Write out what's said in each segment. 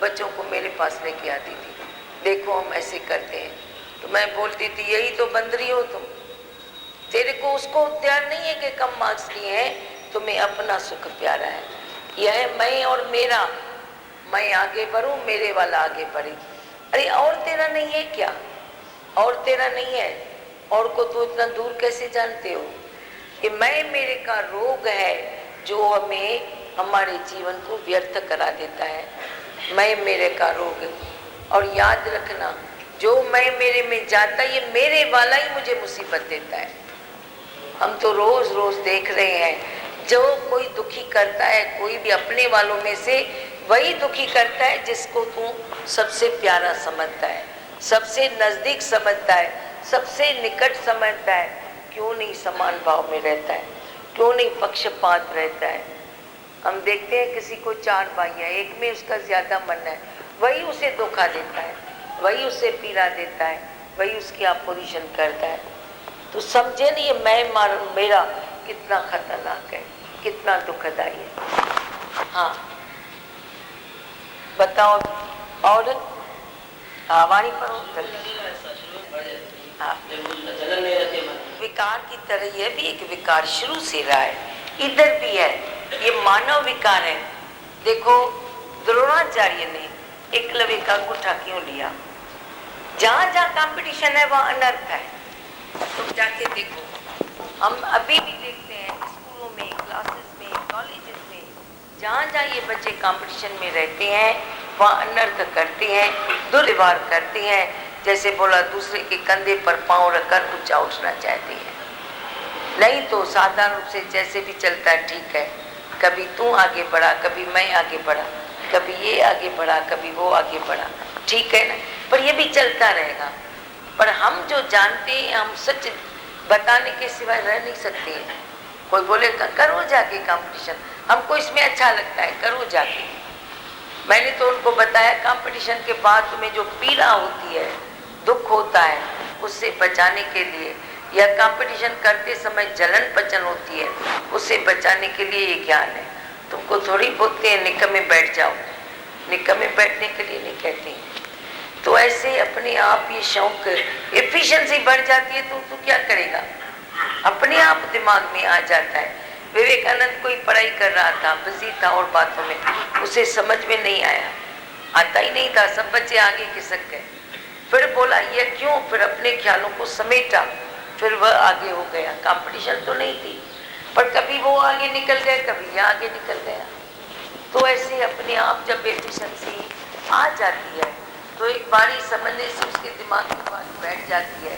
बच्चों को मेरे पास लेके आती थी, देखो हम ऐसे करते हैं। तो मैं बोलती थी यही तो बंदरी हो तुम, तेरे को उसको ध्यान नहीं है कि कम मार्क्स लिए हैं, तुम्हें अपना सुख प्यारा है। यह मैं और मेरा, मैं आगे बढ़ूं मेरे वाला आगे बढ़े। अरे और तेरा नहीं है क्या? और तेरा नहीं है, और को तो इतना दूर कैसे जानते हो? कि मैं मेरे का रोग है जो हमें हमारे जीवन को व्यर्थ करा देता है। मैं मेरे का रोग है। और याद रखना, जो मैं मेरे में जाता है ये मेरे वाला ही मुझे मुसीबत देता है। हम तो रोज रोज देख रहे हैं, जो कोई दुखी करता है, कोई भी अपने वालों में से वही दुखी करता है जिसको तू सबसे प्यारा समझता है, सबसे नजदीक समझता है, सबसे निकट समझता है। क्यों नहीं समान भाव में रहता है? क्यों नहीं पक्षपात रहता है? हम देखते हैं किसी को 4 भाई है, एक में उसका ज्यादा मन है, वही उसे धोखा देता है, वही उसे पीड़ा देता है, वही उसकी अपोजिशन करता है। तो समझे नहीं, मैं मेरा कितना खतरनाक है, कितना दुखदाई है। हाँ बताओ। और वाणी पढ़ो जल्दी। हाँ, विकार की तरह यह भी एक विकार शुरू से रहा है, इधर भी है, ये मानव विकार है। देखो द्रोणाचार्य ने एकलव्य का अंगूठा क्यों लिया? जहां जहां कंपटीशन है वहां अनर्थ है। तुम जाके देखो, हम अभी भी देखते हैं स्कूलों में, क्लासेस में, कॉलेजेस में, जहां जहां ये बच्चे कंपटीशन में रहते हैं वहां अनर्थ करते हैं, दुर्व्यवहार करते हैं। जैसे बोला, दूसरे के कंधे पर पांव रखकर ऊंचा उठना चाहते हैं। नहीं तो साधारण रूप से जैसे भी चलता है ठीक है, कभी तू आगे बढ़ा, कभी मैं आगे बढ़ा, कभी ये आगे बढ़ा, कभी वो आगे बढ़ा, ठीक है ना? पर ये भी चलता रहेगा। पर हम जो जानते हैं, हम सच बताने के सिवाय रह नहीं सकते हैं। कोई बोले करो जाके कंपटीशन, हमको इसमें अच्छा लगता है, करो जाके। मैंने तो उनको बताया कंपटीशन के बाद तुम्हें जो पीड़ा होती है, दुख होता है, उससे बचाने के लिए, या कंपटीशन करते समय जलन पचन होती है, उससे बचाने के लिए ये ज्ञान है। तुमको थोड़ी बोलते हैं निकम्मे बैठ जाओ, निकम्मे बैठने के लिए नहीं कहते हैं। तो ऐसे अपने आप ये शौक, एफिशिएंसी बढ़ जाती है तो तू क्या करेगा? अपने आप दिमाग में आ जाता है। विवेकानंद कोई पढ़ाई कर रहा था, बिजी था और बातों में, उसे समझ में नहीं आया, आता ही नहीं था, सब बच्चे आगे खिसक गए। फिर बोला ये क्यों? फिर अपने ख्यालों को समेटा, फिर वह आगे हो गया। कंपटीशन तो नहीं थी, पर कभी वो आगे निकल गए, कभी ये आगे निकल गया। तो ऐसे अपने आप जब एफिशिएंसी आ जाती है तो एक बारी समझने से उसके दिमाग में बात बैठ जाती है।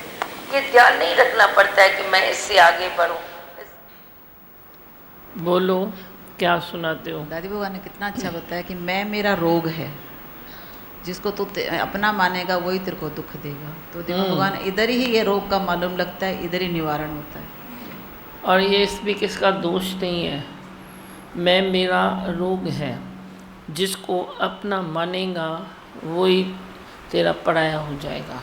ये ध्यान नहीं रखना पड़ता है कि मैं इससे आगे बढ़ूं। बोलो क्या सुनाते हो? दादी भगवान ने कितना अच्छा बताया कि मैं मेरा रोग है, जिसको तू अपना मानेगा वही तेरे को दुख देगा। तो देखो भगवान इधर ही ये रोग का मालूम लगता है, इधर ही निवारण होता है। और ये इसमें किसका दोष नहीं है। मैं मेरा रोग है, जिसको अपना मानेगा वही तेरा पराया हो जाएगा।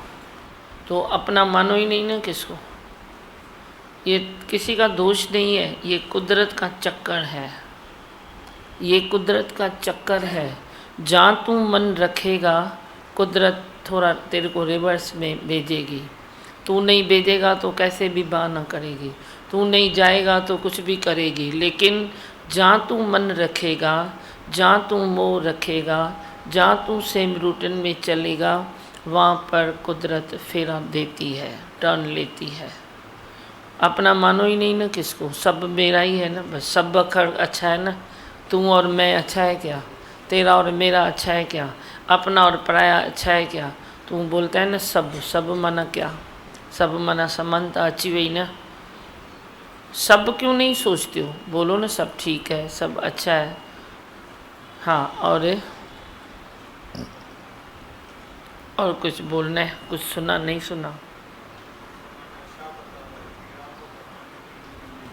तो अपना मानो ही नहीं ना किसको, ये किसी का दोष नहीं है, ये कुदरत का चक्कर है, ये कुदरत का चक्कर है। जहाँ तू मन रखेगा कुदरत थोड़ा तेरे को रिवर्स में भेजेगी। तू नहीं भेजेगा तो कैसे भी बहाना करेगी, तू नहीं जाएगा तो कुछ भी करेगी। लेकिन जहाँ तू मन रखेगा, जहाँ तू मोह रखेगा, जहाँ तू सेम रूटीन में चलेगा, वहाँ पर कुदरत फेरा देती है, टर्न लेती है। अपना मानो ही नहीं ना किसको, सब मेरा ही है ना, बस सब अखर अच्छा है ना। तू और मैं अच्छा है क्या? तेरा और मेरा अच्छा है क्या? अपना और पराया अच्छा है क्या? तू बोलता है ना सब, सब माना क्या? सब माना समानता अच्छी हुई ना। सब क्यों नहीं सोचते हो? बोलो ना सब ठीक है, सब अच्छा है। हाँ, और कुछ बोलना है? कुछ सुना नहीं सुना?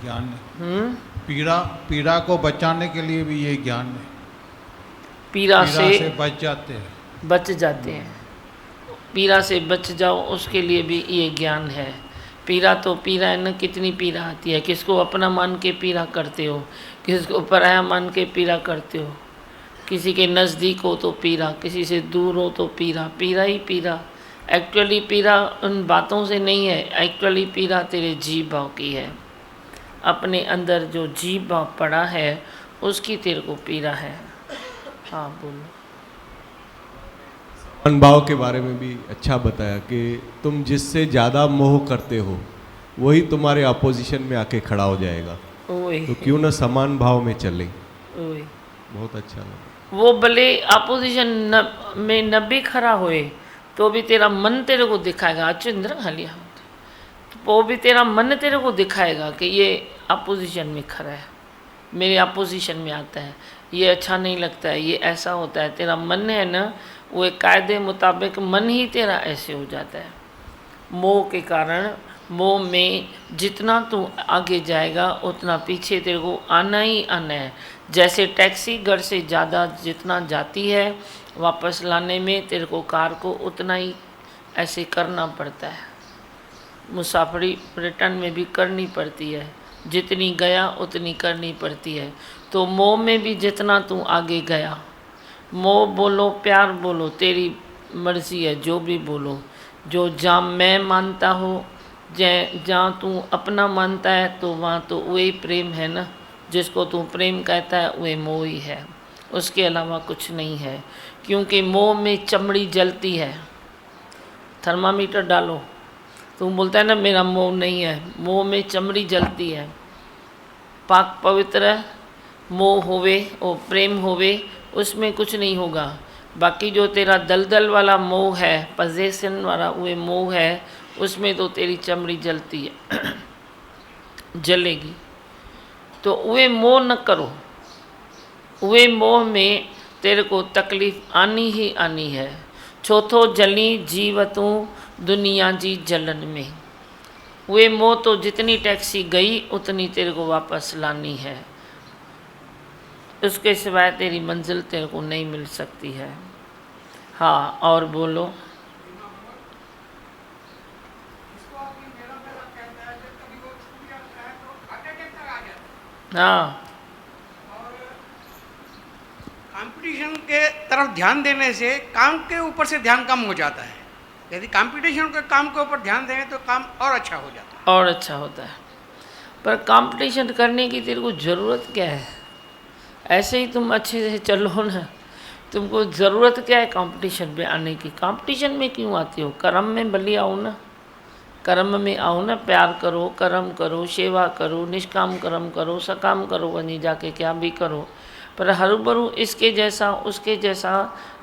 ज्ञान है। पीड़ा को बचाने के लिए भी ये ज्ञान है। पीड़ा से बच जाते हैं। पीड़ा से बच जाओ, उसके लिए भी ये ज्ञान है। पीड़ा तो पीड़ा है ना, कितनी पीड़ा आती है। किसको अपना मान के पीड़ा करते हो, किसको पराया मान के पीड़ा करते हो, किसी के नज़दीक हो तो पीरा, किसी से दूर हो तो पीरा, पीरा ही पीरा। एक्चुअली पीरा उन बातों से नहीं है, एक्चुअली पीरा तेरे जीव भाव की है। अपने अंदर जो जीव भाव पड़ा है उसकी तेरे को पीरा है। हाँ बोलो। अनुभव के बारे में भी अच्छा बताया कि तुम जिससे ज़्यादा मोह करते हो वही तुम्हारे अपोजिशन में आके खड़ा हो जाएगा, ओए तो क्यों ना समान भाव में चले। ओए, बहुत अच्छा लगा। वो भले अपोजिशन में न भी खड़ा होए तो भी तेरा मन तेरे को दिखाएगा। अचिंद्र हलिया, वो भी तेरा मन तेरे को दिखाएगा कि ये अपोजिशन में खड़ा है, मेरे अपोजिशन में आता है, ये अच्छा नहीं लगता है, ये ऐसा होता है। तेरा मन है ना, वो एक कायदे मुताबिक मन ही तेरा ऐसे हो जाता है। मोह के कारण, मोह में जितना तू आगे जाएगा उतना पीछे तेरे को आना ही आना है। जैसे टैक्सी घर से ज़्यादा जितना जाती है वापस लाने में तेरे को कार को उतना ही ऐसे करना पड़ता है। मुसाफरी रिटर्न में भी करनी पड़ती है, जितनी गया उतनी करनी पड़ती है। तो मोह में भी जितना तू आगे गया, मोह बोलो प्यार बोलो तेरी मर्ज़ी है, जो भी बोलो। जो जहाँ मैं मानता हो, जहाँ तू अपना मानता है तो वहाँ तो वही प्रेम है ना। जिसको तू प्रेम कहता है वही मोह ही है, उसके अलावा कुछ नहीं है। क्योंकि मोह में चमड़ी जलती है। थर्मामीटर डालो, तू बोलता है ना मेरा मोह नहीं है, मोह में चमड़ी जलती है। पाक पवित्र मोह होवे और प्रेम होवे, उसमें कुछ नहीं होगा। बाकी जो तेरा दलदल वाला मोह है, पजेशन वाला वो मोह है, उसमें तो तेरी चमड़ी जलती है जलेगी। तो वे मोह न करो, वे मोह में तेरे को तकलीफ़ आनी ही आनी है। चौथो जली जीवतों दुनिया जी जलन में, वे मोह तो जितनी टैक्सी गई उतनी तेरे को वापस लानी है, उसके सिवाय तेरी मंजिल तेरे को नहीं मिल सकती है। हाँ और बोलो। हाँ, कंपटीशन के तरफ ध्यान देने से काम के ऊपर से ध्यान कम हो जाता है। यदि कंपटीशन के काम के ऊपर ध्यान दें तो काम और अच्छा हो जाता है। और अच्छा होता है। पर कंपटीशन करने की तेरे को ज़रूरत क्या है? ऐसे ही तुम अच्छे से चलो ना, तुमको ज़रूरत क्या है कंपटीशन में आने की? कंपटीशन में क्यों आती हो? कर्म में बली आओ ना, कर्म में आओ ना। प्यार करो, कर्म करो, सेवा करो, निष्काम कर्म करो, सकाम करो, वहीं जाके क्या भी करो। पर हरूबरू इसके जैसा उसके जैसा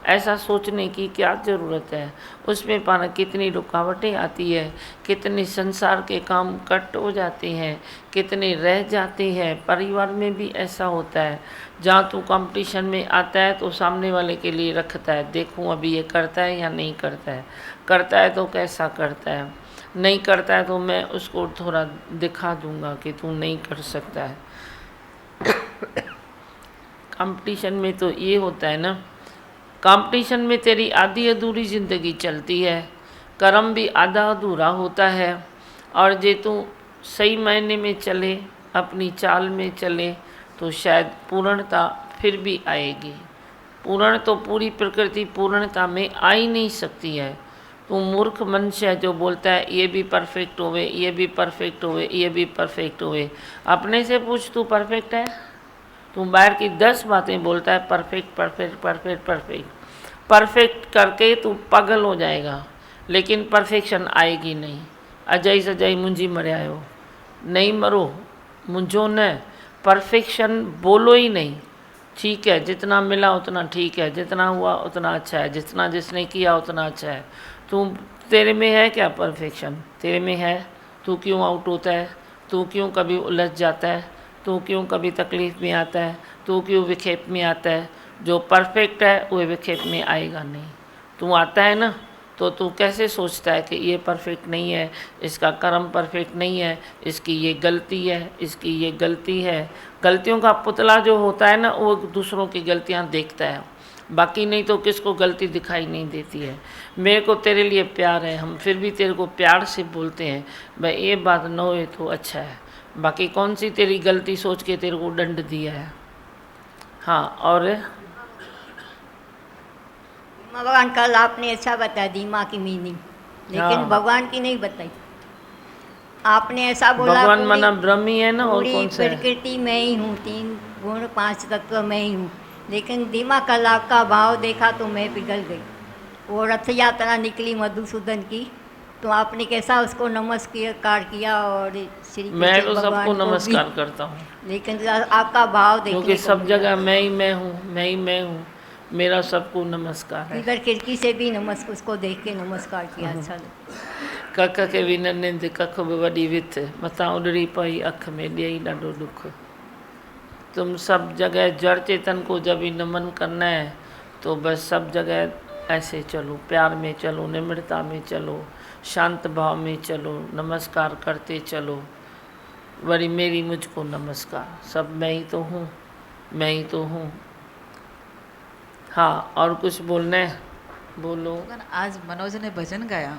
ऐसा सोचने की क्या ज़रूरत है? उसमें पाना कितनी रुकावटें आती है, कितने संसार के काम कट हो जाते हैं, कितने रह जाते हैं। परिवार में भी ऐसा होता है, जहाँ तू कंपटीशन में आता है तो सामने वाले के लिए रखता है, देखूँ अभी ये करता है या नहीं करता है, करता है तो कैसा करता है, नहीं करता है तो मैं उसको थोड़ा दिखा दूँगा कि तू नहीं कर सकता है। कंपटीशन में तो ये होता है ना, कंपटीशन में तेरी आधी अधूरी ज़िंदगी चलती है, कर्म भी आधा अधूरा होता है। और जे तू सही मायने में चले, अपनी चाल में चले, तो शायद पूर्णता फिर भी आएगी। पूर्ण तो पूरी प्रकृति पूर्णता में आ ही नहीं सकती है। तू मूर्ख मनुष्य है जो बोलता है ये भी परफेक्ट होवे, ये भी परफेक्ट होवे, ये भी परफेक्ट होवे। अपने से पूछ तू परफेक्ट है? तू बाहर की 10 बातें बोलता है perfect perfect perfect perfect. Perfect करके तू पागल हो जाएगा, लेकिन परफेक्शन आएगी नहीं। अजय सजय मुंजी मरियायो, नहीं मरो मुंझो न। परफेक्शन बोलो ही नहीं। ठीक है, जितना मिला उतना ठीक है, जितना हुआ उतना अच्छा है, जितना जिसने किया उतना अच्छा है। तू तेरे में है क्या परफेक्शन? तेरे में है? तू क्यों आउट होता है? तू क्यों कभी उलझ जाता है? तू क्यों कभी तकलीफ़ में आता है? तू क्यों विक्षेप में आता है? जो परफेक्ट है वो विक्षेप में आएगा नहीं। तू आता है ना, तो तू कैसे सोचता है कि ये परफेक्ट नहीं है, इसका कर्म परफेक्ट नहीं है, इसकी ये गलती है, इसकी ये गलती है। गलतियों का पुतला जो होता है ना, वो दूसरों की गलतियाँ देखता है, बाकी नहीं तो किसको गलती दिखाई नहीं देती है। मेरे को तेरे लिए प्यार है, हम फिर भी तेरे को प्यार से बोलते हैं, भाई ये बात न हो तो अच्छा है। बाकी कौन सी तेरी गलती सोच के तेरे को दंड दिया है? हाँ और भगवान कल आपने अच्छा बताया दीमा की मीनिंग, लेकिन हाँ। भगवान की नहीं बताई। आपने ऐसा बोला भगवान पूरी- माना ब्रह्म ही है ना, और पूरी कौन सा है? प्रकृति में ही हूँ, 3 गुण 5 तत्व में ही हूँ, लेकिन दीमा कल आपका भाव देखा तो मैं पिघल गई। वो रथ यात्रा निकली मधुसूदन की, तो आपने कैसा उसको नमस्कार किया, और श्री मैं कृष्ण तो भगवान सबको को भी। नमस्कार करता हूँ, लेकिन आपका भाव देखने क्योंकि को सब मिला। जगह मैं ही मैं हूँ, मैं ही मैं हूँ, मेरा सबको नमस्कार है। इधर खिड़की से भी उसको देख के नमस्कार किया, अच्छा लगा। कख के भी निंद कख भी वॾी विथ मथां उॾड़ी पई अख में ॾेई ॾाढो दुख। तुम सब जगह जड़ चेतन को जब भी नमन करना है तो बस सब जगह ऐसे चलो, प्यार में चलो, निम्रता में चलो, शांत भाव में चलो, नमस्कार करते चलो। वरी मेरी मुझको नमस्कार, सब मैं ही तो हूँ, मैं ही तो हूँ। हाँ, और कुछ बोलना है? बोलो। आज मनोज ने भजन गाया,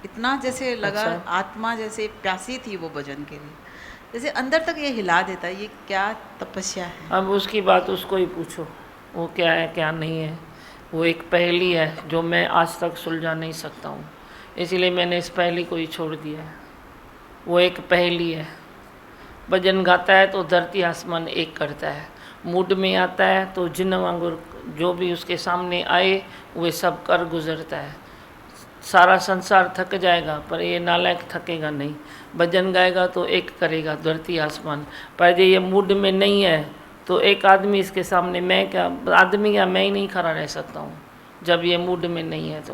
इतना जैसे लगा अच्छा। आत्मा जैसे प्यासी थी वो भजन के लिए, जैसे अंदर तक ये हिला देता। ये क्या तपस्या है। अब उसकी बात उसको ही पूछो, वो क्या है क्या नहीं है। वो एक पहेली है जो मैं आज तक सुलझा नहीं सकता हूँ, इसीलिए मैंने इस पहेली को ही छोड़ दिया है। वो एक पहेली है। भजन गाता है तो धरती आसमान एक करता है, मूड में आता है तो जिन वांगुर जो भी उसके सामने आए वे सब कर गुजरता है। सारा संसार थक जाएगा पर ये नालायक थकेगा नहीं। भजन गाएगा तो एक करेगा धरती आसमान, पर जो ये मूड में नहीं है तो एक आदमी इसके सामने, मैं क्या आदमी क्या मैं ही नहीं खड़ा रह सकता हूँ जब ये मूड में नहीं है। तो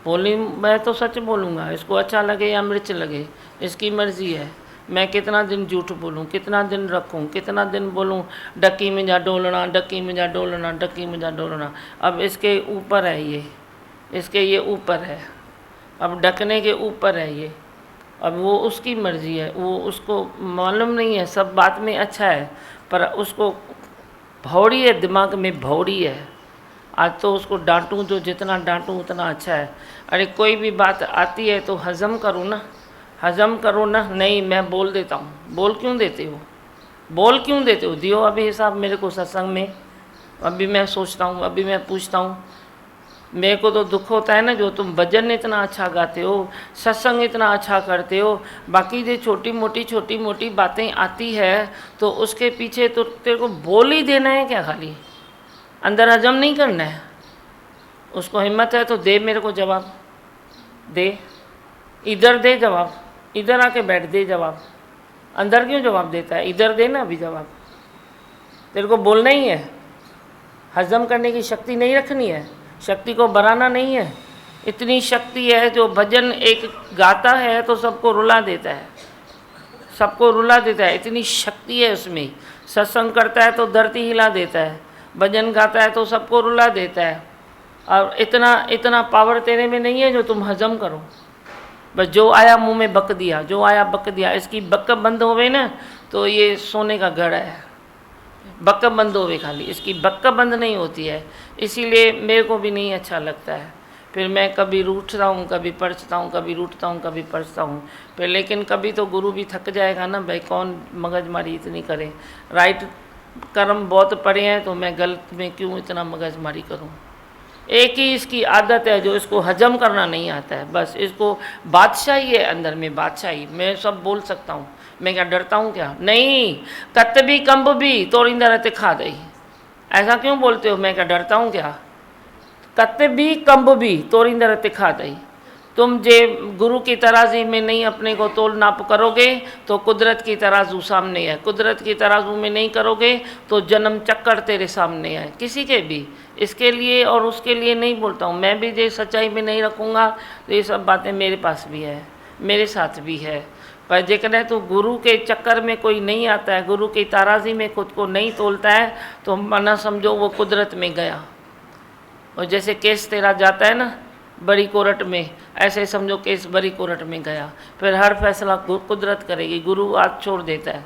बोली मैं तो सच बोलूँगा, इसको अच्छा लगे या मिर्च लगे इसकी मर्ज़ी है। मैं कितना दिन झूठ बोलूँ, कितना दिन रखूँ, कितना दिन बोलूँ डक्की में जा डोलना, डक्की में जा डोलना, डक्की में जा डोलना। अब इसके ऊपर है ये, इसके ये ऊपर है, अब ढकने के ऊपर है ये। अब वो उसकी मर्ज़ी है, वो उसको मालूम नहीं है, सब बात में अच्छा है पर उसको भौड़ी है, दिमाग में भौड़ी है। आज तो उसको डांटूं जो जितना डांटूं उतना अच्छा है। अरे कोई भी बात आती है तो हज़म करो ना, हज़म करो ना। नहीं मैं बोल देता हूँ, बोल क्यों देते हो, बोल क्यों देते हो? दियो अभी हिसाब मेरे को सत्संग में। अभी मैं सोचता हूँ, अभी मैं पूछता हूँ। मेरे को तो दुख होता है ना, जो तुम भजन इतना अच्छा गाते हो, सत्संग इतना अच्छा करते हो, बाकी जो छोटी मोटी बातें आती है तो उसके पीछे तो तेरे को बोल ही देना है क्या, खाली अंदर हजम नहीं करना है। उसको हिम्मत है तो दे मेरे को जवाब, दे इधर दे जवाब, इधर आके बैठ दे जवाब। अंदर क्यों जवाब देता है, इधर दे ना अभी जवाब। तेरे को बोलना ही है, हजम करने की शक्ति नहीं रखनी है, शक्ति को बढ़ाना नहीं है। इतनी शक्ति है जो भजन एक गाता है तो सबको रुला देता है, सबको रुला देता है, इतनी शक्ति है उसमें। सत्संग करता है तो धरती हिला देता है, भजन गाता है तो सबको रुला देता है। और इतना पावर तेरे में नहीं है जो तुम हजम करो। बस जो आया मुंह में बक दिया, जो आया बक दिया। इसकी बक बंद होवे ना तो ये सोने का घड़ा है, बक बंद होवे, खाली इसकी बक बंद नहीं होती है। इसीलिए मेरे को भी नहीं अच्छा लगता है। फिर मैं कभी रूठता हूँ, कभी पढ़ता हूँ, कभी रूठता हूँ, कभी पढ़ता हूँ। फिर लेकिन कभी तो गुरु भी थक जाएगा ना, भाई कौन मगजमारी इतनी करे। राइट कर्म बहुत पड़े हैं तो मैं गलत में क्यों इतना मगजमारी करूँ। एक ही इसकी आदत है जो इसको हजम करना नहीं आता है। बस इसको बादशाही है अंदर में, बादशाही। मैं सब बोल सकता हूँ, मैं क्या डरता हूँ क्या? नहीं, कत भी कंब भी तोड़िंदा रहते खा दई। ऐसा क्यों बोलते हो, मैं क्या डरता हूँ क्या? कत भी कंब भी तोड़िंदा रहते खा दई। तुम जे गुरु की तराजी में नहीं अपने को तोल नाप करोगे तो कुदरत की तराजू सामने है। कुदरत की तराजू में नहीं करोगे तो जन्म चक्कर तेरे सामने है, किसी के भी। इसके लिए और उसके लिए नहीं बोलता हूँ। मैं भी जे सच्चाई में नहीं रखूँगा तो ये सब बातें मेरे पास भी है, मेरे साथ भी है। पर जेकॾहिं तो गुरु के चक्कर में कोई नहीं आता है, गुरु की ताराजी में खुद को नहीं तोलता है तो मना समझो वो कुदरत में गया। और जैसे केस तेरा जाता है ना बड़ी कोर्ट में, ऐसे समझो केस बड़ी कोर्ट में गया। फिर हर फैसला कुदरत करेगी, गुरु हाथ छोड़ देता है,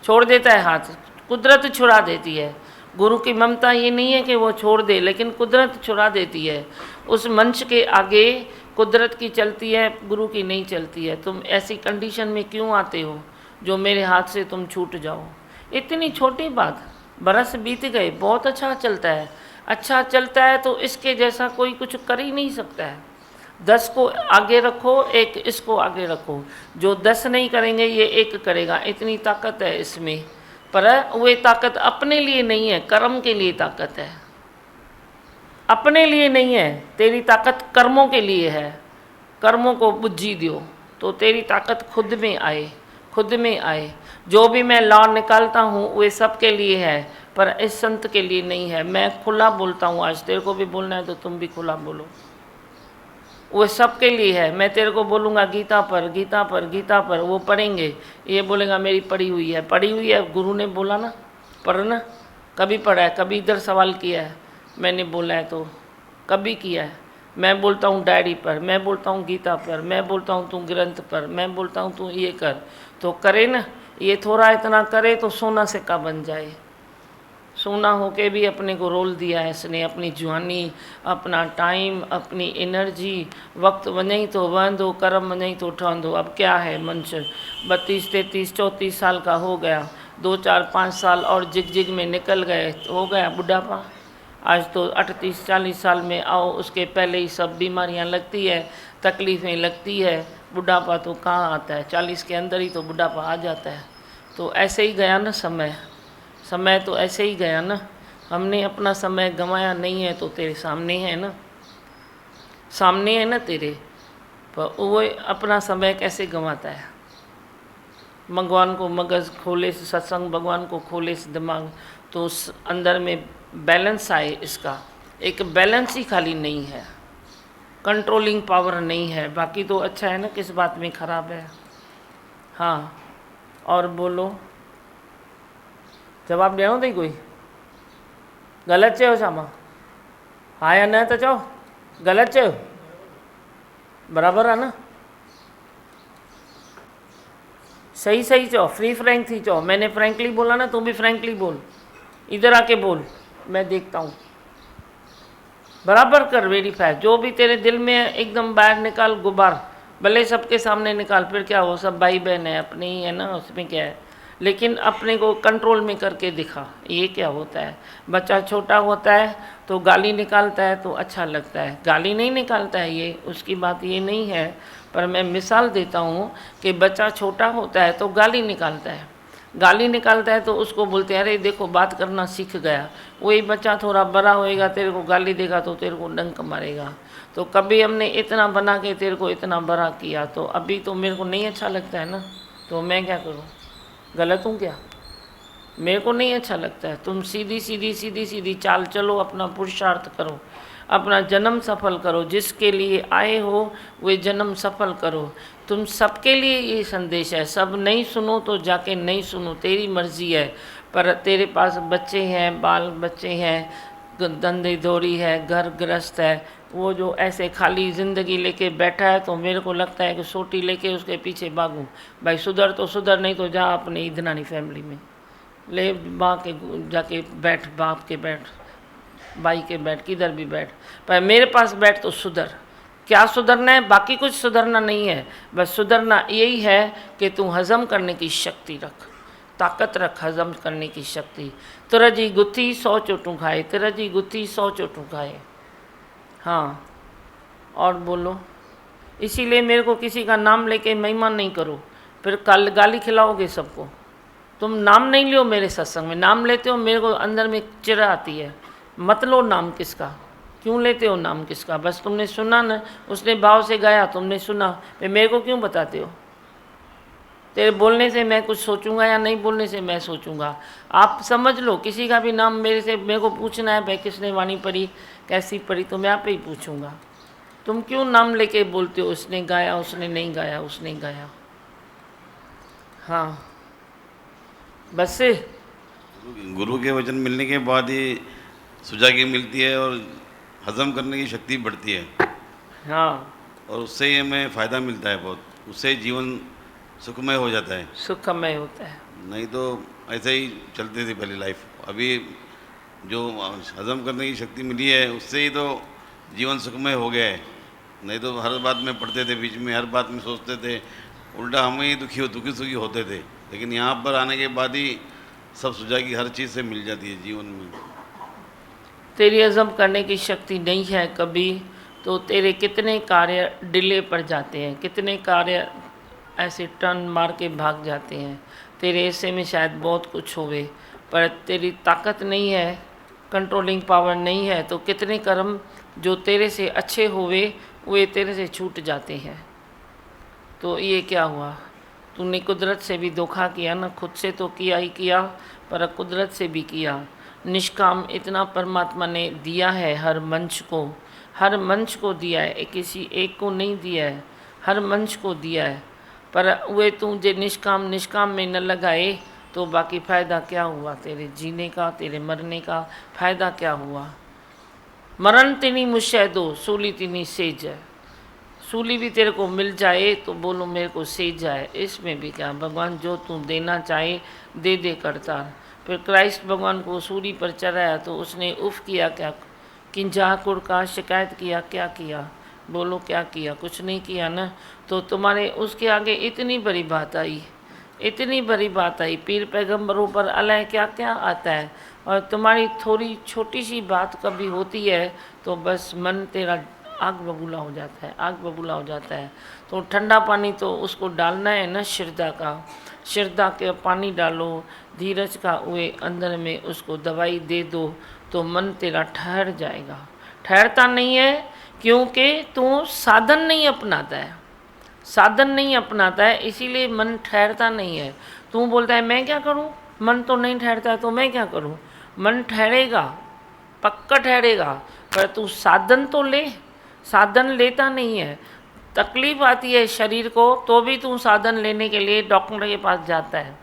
छोड़ देता है हाथ, कुदरत छुड़ा देती है। गुरु की ममता ये नहीं है कि वो छोड़ दे, लेकिन कुदरत छुड़ा देती है। उस मंच के आगे कुदरत की चलती है, गुरु की नहीं चलती है। तुम ऐसी कंडीशन में क्यों आते हो जो मेरे हाथ से तुम छूट जाओ? इतनी छोटी बात, बरस बीत गए, बहुत अच्छा चलता है। अच्छा चलता है तो इसके जैसा कोई कुछ कर ही नहीं सकता है। 10 को आगे रखो, एक इसको आगे रखो, जो 10 नहीं करेंगे ये एक करेगा, इतनी ताकत है इसमें। पर वो ताकत अपने लिए नहीं है, कर्म के लिए ताकत है, अपने लिए नहीं है। तेरी ताकत कर्मों के लिए है, कर्मों को बुझी दो तो तेरी ताकत खुद में आए, खुद में आए। जो भी मैं लॉ निकालता हूँ वे सबके लिए है, पर इस संत के लिए नहीं है। मैं खुला बोलता हूँ, आज तेरे को भी बोलना है तो तुम भी खुला बोलो, वो सबके लिए है। मैं तेरे को बोलूँगा गीता पर, गीता पर, गीता पर, वो पढ़ेंगे, ये बोलेगा मेरी पढ़ी हुई है, पढ़ी हुई है, गुरु ने बोला ना पढ़ना। कभी पढ़ा है, कभी इधर सवाल किया है, मैंने बोला है तो कभी किया है। मैं बोलता हूँ डायरी पर, मैं बोलता हूँ गीता पर, मैं बोलता हूँ तू ग्रंथ पर, मैं बोलता हूँ तू ये कर, तो करे ना। ये थोड़ा इतना करे तो सोना सिक्का बन जाए। सोना होके भी अपने को रोल दिया है इसने, अपनी जवानी, अपना टाइम, अपनी एनर्जी, वक्त वञई तो वहंदो, कर्म वञई तो ठहंदो। अब क्या है मनुष्य 32, 33, 34 साल का हो गया, 2, 4, 5 साल और जिग जिग में निकल गए तो हो गया बुढ़ापा। आज तो 38, 40 साल में आओ, उसके पहले ही सब बीमारियां लगती है, तकलीफ़ें लगती है। बुढ़ापा तो कहाँ आता है, 40 के अंदर ही तो बुढ़ापा आ जाता है। तो ऐसे ही गया ना समय, समय तो ऐसे ही गया ना। हमने अपना समय गंवाया नहीं है तो तेरे सामने है ना, सामने है ना तेरे। पर वो अपना समय कैसे गंवाता है। भगवान को मगज खोले से सत्संग, भगवान को खोले से दिमाग, तो उस अंदर में बैलेंस आए। इसका एक बैलेंस ही खाली नहीं है, कंट्रोलिंग पावर नहीं है। बाकी तो अच्छा है ना, किस बात में ख़राब है। हाँ और बोलो, जवाब ॾियणो अथई कोई? ग़लति चयो छा मां? हा या न त चओ, ग़लति चयो? बराबरि आहे न? सही सही चओ, फ्री फ्रैंक थी चओ। मैंने फ्रैंकली बोला ना, तू भी फ्रैंकली बोल, इधर आके बोल, मैं देखता हूँ। बराबर कर, वेरीफाई जो भी तेरे दिल में है एकदम बाहर निकाल, गुबार भले सबके सामने निकाल, फिर क्या हो, सब भाई बहन है, अपने ही है ना, उसमें क्या है। लेकिन अपने को कंट्रोल में करके दिखा। ये क्या होता है, बच्चा छोटा होता है तो गाली निकालता है तो अच्छा लगता है, गाली नहीं निकालता है, ये उसकी बात ये नहीं है। पर मैं मिसाल देता हूँ कि बच्चा छोटा होता है तो गाली निकालता है, गाली निकालता है तो उसको बोलते हैं अरे देखो बात करना सीख गया। वही बच्चा थोड़ा बड़ा होएगा, तेरे को गाली देगा तो तेरे को डंक मारेगा। तो कभी हमने इतना बना के तेरे को इतना बड़ा किया, तो अभी तो मेरे को नहीं अच्छा लगता है ना, तो मैं क्या करूँ? गलत हूँ क्या? मेरे को नहीं अच्छा लगता है। तुम सीधी सीधी सीधी सीधी चाल चलो, अपना पुरुषार्थ करो, अपना जन्म सफल करो, जिसके लिए आए हो वे जन्म सफल करो। तुम सबके लिए ये संदेश है। सब नहीं सुनो तो जाके नहीं सुनो, तेरी मर्जी है। पर तेरे पास बच्चे हैं, बाल बच्चे हैं, धंधे दौड़ी है, घर गृहस्थ है, वो जो ऐसे खाली ज़िंदगी लेके बैठा है, तो मेरे को लगता है कि सोटी लेके उसके पीछे भागूं। भाई सुधर तो सुधर, नहीं तो जा अपनी ईदनानी फैमिली में ले, माँ के जाके बैठ, बाप के बैठ, भाई के बैठ, किधर भी बैठ, पर मेरे पास बैठ तो सुधर। क्या सुधरना है? बाकी कुछ सुधरना नहीं है, बस सुधरना यही है कि तू हज़म करने की शक्ति रख, ताकत रख, हज़म करने की शक्ति। तिर जी गुत्थी 100 चोटूं खाए, तिर जी गुत्थी 100 चोटूं खाए। हाँ और बोलो। इसीलिए मेरे को किसी का नाम लेके महिमा नहीं करो, फिर कल गाली खिलाओगे सबको। तुम नाम नहीं लियो मेरे सत्संग में, नाम लेते हो मेरे को अंदर में चिढ़ आती है। मत लो नाम किसका, क्यों लेते हो नाम किसका? बस तुमने सुना ना, उसने भाव से गाया, तुमने सुना, फिर मेरे को क्यों बताते हो? तेरे बोलने से मैं कुछ सोचूंगा या नहीं बोलने से मैं सोचूंगा? आप समझ लो, किसी का भी नाम मेरे को पूछना है, भाई किसने वाणी पढ़ी, कैसी पढ़ी, तो मैं आप ही पूछूंगा। तुम क्यों नाम लेके बोलते हो, उसने गाया, उसने नहीं गाया, उसने गाया। हाँ बस गुरु के वचन मिलने के बाद ही सुजागी मिलती है और हजम करने की शक्ति बढ़ती है। हाँ और उससे ही हमें फ़ायदा मिलता है बहुत, उससे जीवन सुखमय हो जाता है। सुखमय होता है, नहीं तो ऐसे ही चलती थी पहले लाइफ। अभी जो हजम करने की शक्ति मिली है उससे ही तो जीवन सुखमय हो गया है। नहीं तो हर बात में पढ़ते थे, बीच में हर बात में सोचते थे, उल्टा हम ही दुखी सुखी होते थे। लेकिन यहाँ पर आने के बाद ही सब सुजागी हर चीज़ से मिल जाती है जीवन में। तेरी हजम करने की शक्ति नहीं है कभी, तो तेरे कितने कार्य डिले पर जाते हैं, कितने कार्य ऐसे टर्न मार के भाग जाते हैं। तेरे ऐसे में शायद बहुत कुछ होवे, पर तेरी ताकत नहीं है, कंट्रोलिंग पावर नहीं है, तो कितने कर्म जो तेरे से अच्छे होवे वे तेरे से छूट जाते हैं। तो ये क्या हुआ, तूने कुदरत से भी धोखा किया ना, खुद से तो किया ही किया पर कुदरत से भी किया। निष्काम इतना परमात्मा ने दिया है, हर मंच को दिया है, किसी एक को नहीं दिया है, हर मंच को दिया है। पर वे तू जे निष्काम में न लगाए तो बाकी फ़ायदा क्या हुआ, तेरे जीने का, तेरे मरने का फ़ायदा क्या हुआ। मरण तिनी मुशैदो सूली तिनी सेज है, सूली भी तेरे को मिल जाए तो बोलो मेरे को सेज जाए, इसमें भी क्या, भगवान जो तू देना चाहे दे दे करता। फिर क्राइस्ट भगवान को सूली पर चढ़ाया तो उसने उफ किया क्या, किंजा कुड़का शिकायत किया, क्या किया, बोलो क्या किया, कुछ नहीं किया ना। तो तुम्हारे उसके आगे इतनी बड़ी बात आई, इतनी बड़ी बात आई, पीर पैगंबरों पर अल्लाह क्या क्या आता है, और तुम्हारी थोड़ी छोटी सी बात कभी होती है तो बस मन तेरा आग बबूला हो जाता है, आग बबूला हो जाता है। तो ठंडा पानी तो उसको डालना है ना, श्रद्धा के पानी डालो, धीरज का वे अंदर में उसको दवाई दे दो तो मन तेरा ठहर जाएगा। ठहरता नहीं है क्योंकि तू साधन नहीं अपनाता है, साधन नहीं अपनाता है, इसीलिए मन ठहरता नहीं है। तू बोलता है मैं क्या करूं, मन तो नहीं ठहरता है तो मैं क्या करूं। मन ठहरेगा, पक्का ठहरेगा, पर तू साधन तो ले, साधन लेता नहीं है। तकलीफ आती है शरीर को तो भी तू साधन लेने के लिए डॉक्टर के पास जाता है,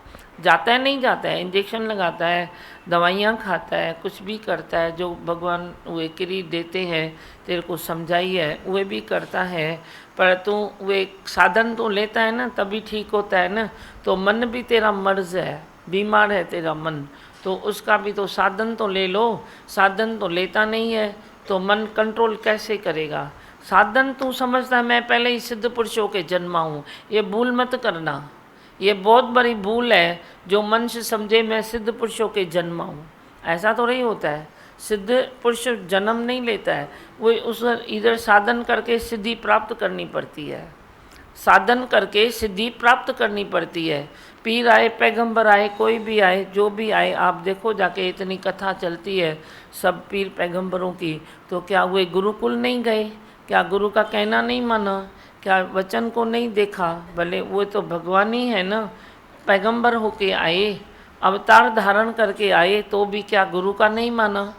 नहीं जाता है, इंजेक्शन लगाता है, दवाइयाँ खाता है, कुछ भी करता है, जो भगवान वे क्री देते हैं तेरे को समझाई है वे भी करता है, पर तू वे साधन तो लेता है ना, तभी ठीक होता है ना। तो मन भी तेरा मर्ज है, बीमार है तेरा मन, तो उसका भी तो साधन तो ले लो। साधन तो लेता नहीं है तो मन कंट्रोल कैसे करेगा। साधन तू समझता है मैं पहले ही सिद्ध पुरुषों के जन्मा हूँ, ये भूल मत करना, ये बहुत बड़ी भूल है जो मन से समझे मैं सिद्ध पुरुषों के जन्मा हूँ। ऐसा तो नहीं होता है, सिद्ध पुरुष जन्म नहीं लेता है, वो उस इधर साधन करके सिद्धि प्राप्त करनी पड़ती है, साधन करके सिद्धि प्राप्त करनी पड़ती है। पीर आए, पैगंबर आए, कोई भी आए, जो भी आए, आप देखो जाके इतनी कथा चलती है सब पीर पैगंबरों की, तो क्या वे गुरुकुल नहीं गए, क्या गुरु का कहना नहीं माना, क्या वचन को नहीं देखा। भले वो तो भगवान ही है ना, पैगंबर होके आए, अवतार धारण करके आए, तो भी क्या गुरु का नहीं माना,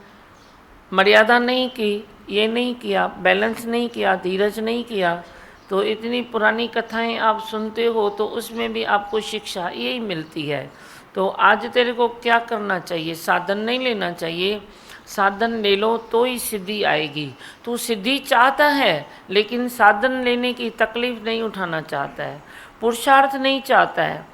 मर्यादा नहीं की, ये नहीं किया, बैलेंस नहीं किया, धीरज नहीं किया। तो इतनी पुरानी कथाएं आप सुनते हो तो उसमें भी आपको शिक्षा यही मिलती है। तो आज तेरे को क्या करना चाहिए, साधन नहीं लेना चाहिए, साधन ले लो तो ही सिद्धि आएगी। तू सिद्धि चाहता है लेकिन साधन लेने की तकलीफ नहीं उठाना चाहता है, पुरुषार्थ नहीं चाहता है,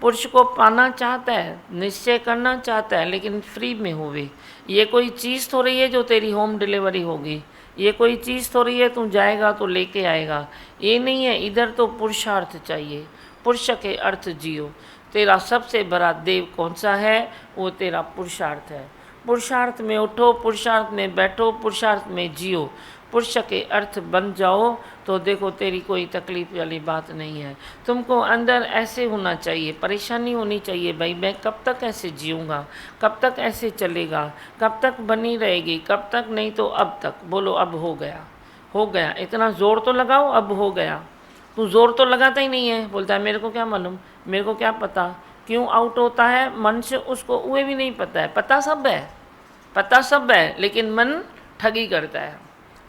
पुरुष को पाना चाहता है, निश्चय करना चाहता है, लेकिन फ्री में होवे। ये कोई चीज़ थोड़ी है जो तेरी होम डिलीवरी होगी, ये कोई चीज़ थोड़ी है तू जाएगा तो लेके आएगा, ये नहीं है। इधर तो पुरुषार्थ चाहिए, पुरुष के अर्थ जियो। तेरा सबसे बड़ा देव कौन सा है, वो तेरा पुरुषार्थ है। पुरुषार्थ में उठो, पुरुषार्थ में बैठो, पुरुषार्थ में जियो, पुरुष के अर्थ बन जाओ तो देखो तेरी कोई तकलीफ वाली बात नहीं है। तुमको अंदर ऐसे होना चाहिए, परेशानी होनी चाहिए, भाई मैं कब तक ऐसे जीऊँगा, कब तक ऐसे चलेगा, कब तक बनी रहेगी, कब तक, नहीं तो अब तक। बोलो अब हो गया, हो गया, इतना ज़ोर तो लगाओ अब हो गया। तू ज़ोर तो लगाता ही नहीं है, बोलता है मेरे को क्या मालूम, मेरे को क्या पता, क्यों आउट होता है मन से, उसको वो भी नहीं पता है। पता सब है, पता सब है, लेकिन मन ठगी करता है।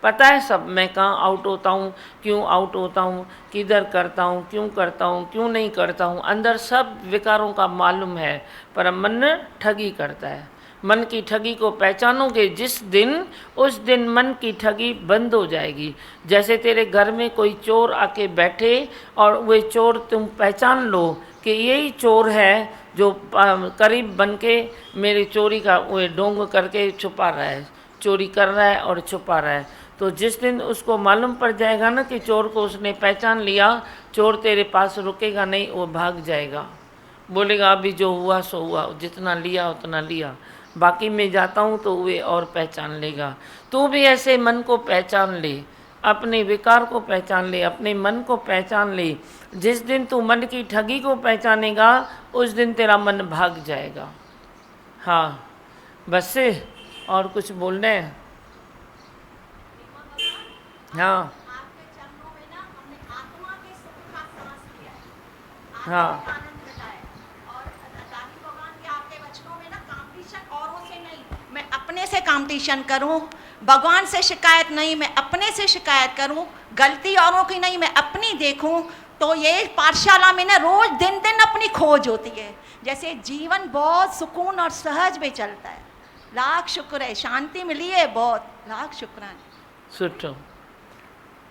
पता है सब, मैं कहाँ आउट होता हूँ, क्यों आउट होता हूँ, किधर करता हूँ, क्यों नहीं करता हूँ, अंदर सब विकारों का मालूम है, पर मन ठगी करता है। मन की ठगी को पहचानोगे जिस दिन, उस दिन मन की ठगी बंद हो जाएगी। जैसे तेरे घर में कोई चोर आके बैठे और वे चोर तुम पहचान लो कि यही चोर है जो करीब बन के मेरी चोरी का वो डोंग करके छुपा रहा है, चोरी कर रहा है और छुपा रहा है। तो जिस दिन उसको मालूम पड़ जाएगा ना कि चोर को उसने पहचान लिया, चोर तेरे पास रुकेगा नहीं, वो भाग जाएगा, बोलेगा अभी जो हुआ सो हुआ, जितना लिया उतना लिया। बाकी मैं जाता हूँ तो वे और पहचान लेगा। तू भी ऐसे मन को पहचान ले, अपने विकार को पहचान ले, अपने मन को पहचान ले। जिस दिन तू मन की ठगी को पहचानेगा उस दिन तेरा मन भाग जाएगा। हाँ, बस से और कुछ बोलना है? हाँ हाँ मैं अपने से कंपटीशन करूं, भगवान से शिकायत नहीं, मैं अपने से शिकायत करूं, गलती औरों की नहीं मैं अपनी देखूं, तो ये पाठशाला में ना रोज दिन दिन अपनी खोज होती है। जैसे जीवन बहुत सुकून और सहज में चलता है। लाख शुक्र है, शांति मिली है बहुत, लाख शुक्र है। सुठो,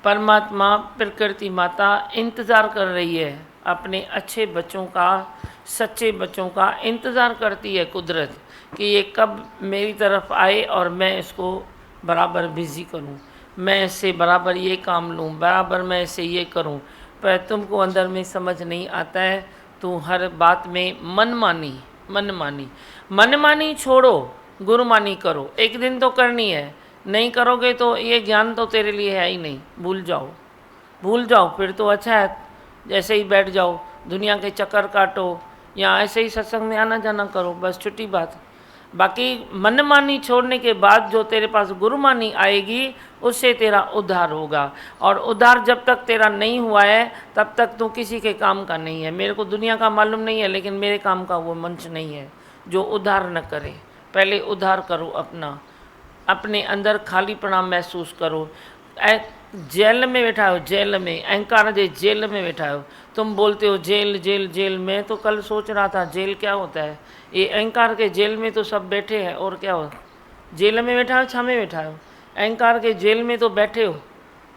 परमात्मा प्रकृति माता इंतज़ार कर रही है, अपने अच्छे बच्चों का, सच्चे बच्चों का इंतज़ार करती है कुदरत कि ये कब मेरी तरफ आए और मैं इसको बराबर बिज़ी करूं, मैं इससे बराबर ये काम लूं, बराबर मैं इससे ये करूं। पर तुमको अंदर में समझ नहीं आता है, तू हर बात में मनमानी छोड़ो, गुरुमानी करो। एक दिन तो करनी है, नहीं करोगे तो ये ज्ञान तो तेरे लिए है ही नहीं, भूल जाओ। फिर तो अच्छा है जैसे ही बैठ जाओ, दुनिया के चक्कर काटो या ऐसे ही सत्संग में आना जाना करो, बस छुट्टी बात। बाकी मनमानी छोड़ने के बाद जो तेरे पास गुरुमानी आएगी उससे तेरा उद्धार होगा। और उद्धार जब तक तेरा नहीं हुआ है तब तक तू किसी के काम का नहीं है। मेरे को दुनिया का मालूम नहीं है, लेकिन मेरे काम का वो मंच नहीं है जो उद्धार न करे। पहले उद्धार करो अपना, अपने अंदर खालीपना महसूस करो। जेल में बैठा हो, जेल में, अहंकार जे जेल में बैठा हो। तुम बोलते हो जेल जेल जेल, मैं तो कल सोच रहा था जेल क्या होता है। ये अहंकार के जेल में तो सब बैठे हैं, और क्या हो, जेल में बैठा हो, छा में बैठा हो, अहंकार के जेल में तो बैठे हो,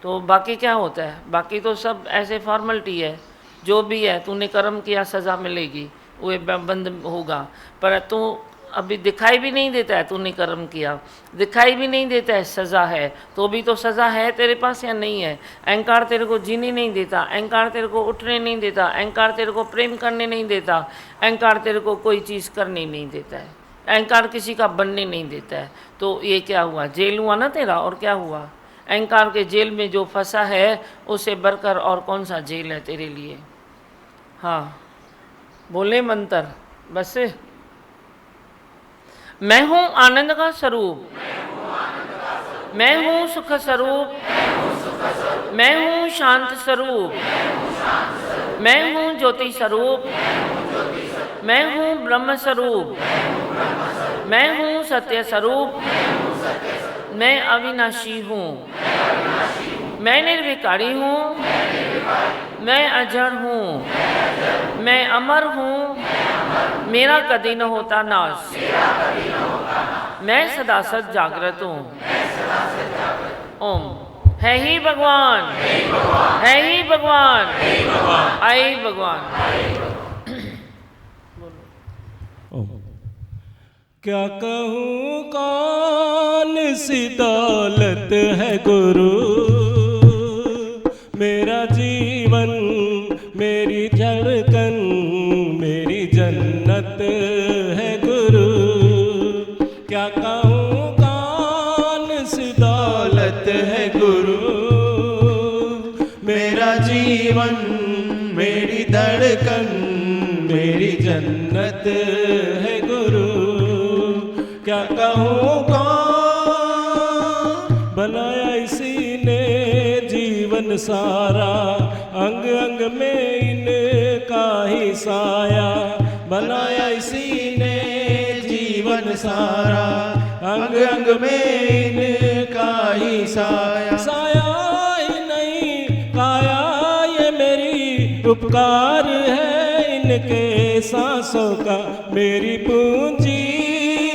तो बाकी क्या होता है? बाकी तो सब ऐसे फॉर्मेलिटी है, जो भी है तूने कर्म किया सज़ा मिलेगी, वो बंद होगा। पर तू अभी दिखाई भी नहीं देता है तूने कर्म किया, दिखाई भी नहीं देता है सज़ा है, तो भी तो सज़ा है तेरे पास या नहीं है? अहंकार तेरे को जीने नहीं देता, अहंकार तेरे को उठने नहीं देता, अहंकार तेरे को प्रेम करने नहीं देता, अहंकार तेरे को कोई चीज़ करने नहीं देता है, अहंकार किसी का बनने नहीं देता है। तो ये क्या हुआ? जेल हुआ ना तेरा, और क्या हुआ? अहंकार के जेल में जो फंसा है उससे बढ़कर और कौन सा जेल है तेरे लिए? हाँ, बोले मंत्र बस। मैं हूँ आनंद का स्वरूप, मैं हूँ सुख स्वरूप, मैं हूँ शांत स्वरूप, मैं हूँ ज्योति स्वरूप, मैं हूँ ब्रह्म स्वरूप, मैं हूँ सत्य स्वरूप, मैं अविनाशी हूँ, मैं निर्विकारी हूँ, मैं अजर हूँ, मैं अमर हूँ, मेरा कभी न होता नाश, मैं सदा सद जागृत हूँ। ओम। है ही भगवान, है ही भगवान, आई भगवान। क्या कहूँ कौन सी दौलत है गुरु, मेरा जीवन मेरी धड़कन मेरी जन्नत है गुरु। क्या कहूँ कौन सी दौलत है गुरु, मेरा जीवन मेरी धड़कन मेरी जन्नत है गुरु। क्या कहूँ कौन बनाया इसी ने जीवन सारा, अंग अंग में इनका ही साया, बनाया इसी ने जीवन सारा, अंग अंग में इनका ही साया। साया ही नहीं काया ये मेरी उपकार है इनके सांसों का, मेरी पूंजी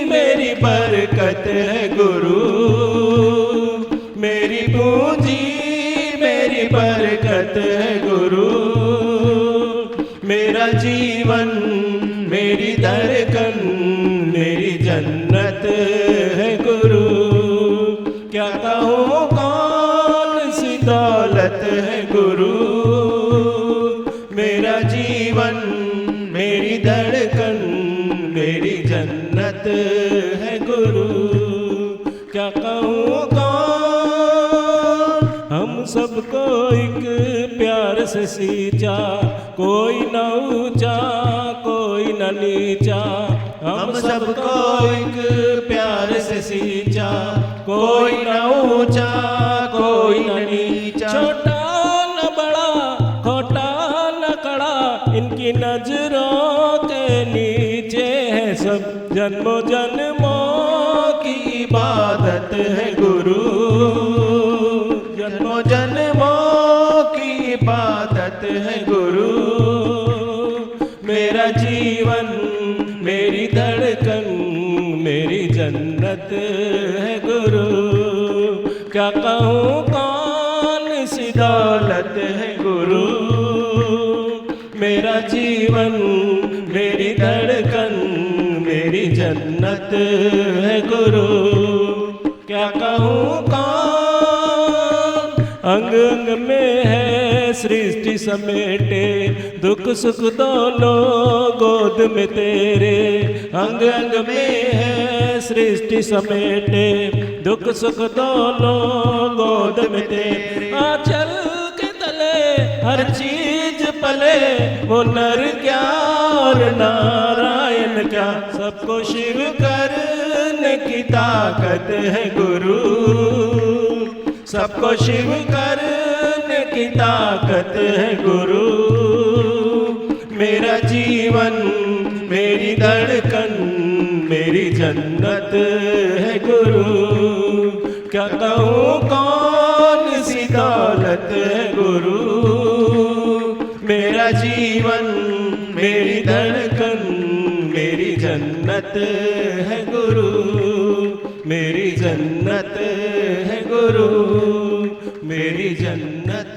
मेरी बरकत है गुरु, मेरी पूंजी मेरी बरकत है गुरु। मेरा जीवन मेरी धड़कन मेरी जन्नत है गुरु। क्या कहूँ कौन सी दौलत है गुरु, मेरा जीवन मेरी धड़कन मेरी जन्नत है हम सबको एक प्यार से सींचा, कोई न ऊंचा कोई न नीचा। हम सबको एक प्यार से सींचा, कोई न ऊंचा कोई न नीचा। छोटा न बड़ा खोटा न कड़ा, इनकी नजरों के नीचे है सब। जन्मों जन्मों की इबादत है गुरु, जन्मों जन्मों की इबादत है गुरु। मेरा जीवन मेरी धड़कन मेरी जन्नत है गुरु। क्या कहूँ कौन सी दौलत है गुरु। मेरा जीवन मेरी धड़कन मेरी जन्नत है गुरु। क्या कहूँ कौन अंग अंग में है सृष्टि समेटे, दुख सुख दोनों गोद में तेरे। अंग अंग में है सृष्टि समेटे, दुख सुख दोनों गोद में तेरे। आंचल के तले हर चीज पले, वो नर क्या और नारायण क्या। सबको शिव करने की ताकत है गुरु, सबको शिव करने की ताकत है गुरु। मेरा जीवन मेरी धड़कन मेरी जन्नत है गुरु। क्या कहूँ कौन सी दौलत है गुरु। मेरा जीवन मेरी धड़कन मेरी जन्नत है गुरु, मेरी जन्नत है गुरु, मेरी जन्नत